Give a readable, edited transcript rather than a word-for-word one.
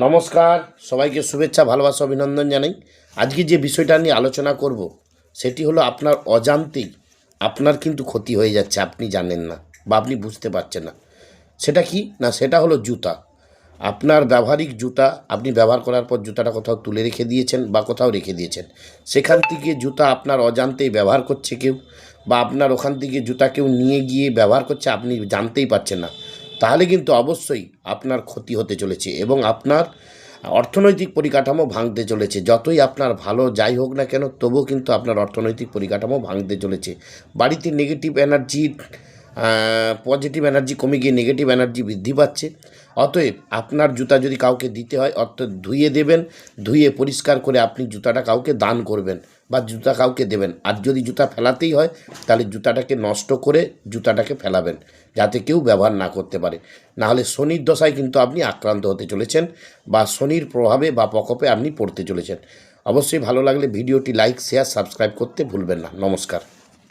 নমস্কার, সবাইকে শুভেচ্ছা, ভালোবাসা, অভিনন্দন জানাই। আজকে যে বিষয়টা নিয়ে আলোচনা করব সেটি হলো আপনার অজান্তেই আপনার কিন্তু ক্ষতি হয়ে যাচ্ছে, আপনি জানেন না বা আপনি বুঝতে পারছেন না। সেটা কি না, সেটা হলো জুতা। আপনার ব্যবহারিক জুতা আপনি ব্যবহার করার পর জুতাটা কোথাও তুলে রেখে দিয়েছেন বা কোথাও রেখে দিয়েছেন, সেখান থেকে জুতা আপনার অজান্তেই ব্যবহার করছে কেউ, বা আপনার ওখান থেকে জুতা কেউ নিয়ে গিয়ে ব্যবহার করছে, আপনি জানতেই পারছেন না। তাহলে কিন্তু অবশ্যই আপনার ক্ষতি হতে চলেছে এবং আপনার অর্থনৈতিক পরিকাঠামো ভাঙতে চলেছে। যতই আপনার ভালো যাই হোক না কেন, তবুও কিন্তু আপনার অর্থনৈতিক পরিকাঠামো ভাঙতে চলেছে। বাড়িতে নেগেটিভ এনার্জি, পজিটিভ এনার্জি কমে গিয়ে নেগেটিভ এনার্জি বৃদ্ধি পাচ্ছে। অতএব আপনার জুতা যদি কাউকে দিতে হয়, অর্থাৎ ধুয়ে দেবেন, ধুয়ে পরিষ্কার করে আপনি জুতাটা কাউকে দান করবেন বা জুতা কাউকে দেবেন। আর যদি জুতা ফেলাতেই হয়, তাহলে জুতাটাকে নষ্ট করে জুতাটাকে ফেলাবেন, যাতে কেউ ব্যবহার না করতে পারে। নাহলে শনির দশায় কিন্তু আপনি আক্রান্ত হতে চলেছেন বা শনির প্রভাবে বা প্রকোপে আপনি পড়তে চলেছেন। অবশ্যই ভালো লাগলে ভিডিওটি লাইক, শেয়ার, সাবস্ক্রাইব করতে ভুলবেন না। নমস্কার।